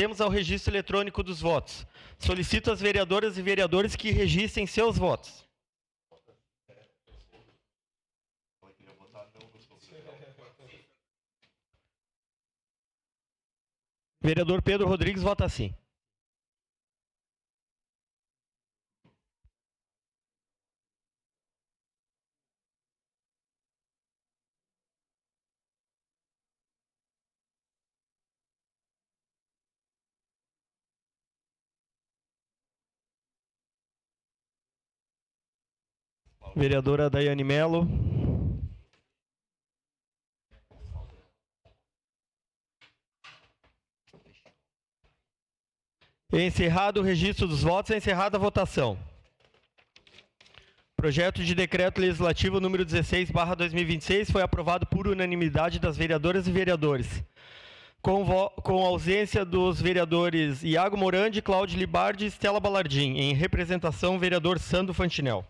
Temos ao registro eletrônico dos votos. Solicito às vereadoras e vereadores que registrem seus votos. Vereador Pedro Rodrigues vota sim. Vereadora Daiane Mello. Encerrado o registro dos votos, encerrada a votação. Projeto de decreto legislativo número 16/2026 foi aprovado por unanimidade das vereadoras e vereadores. Com ausência dos vereadores Iago Morandi, Cláudio Libardi e Stella Balardim. Em representação, vereador Sandro Fantinel.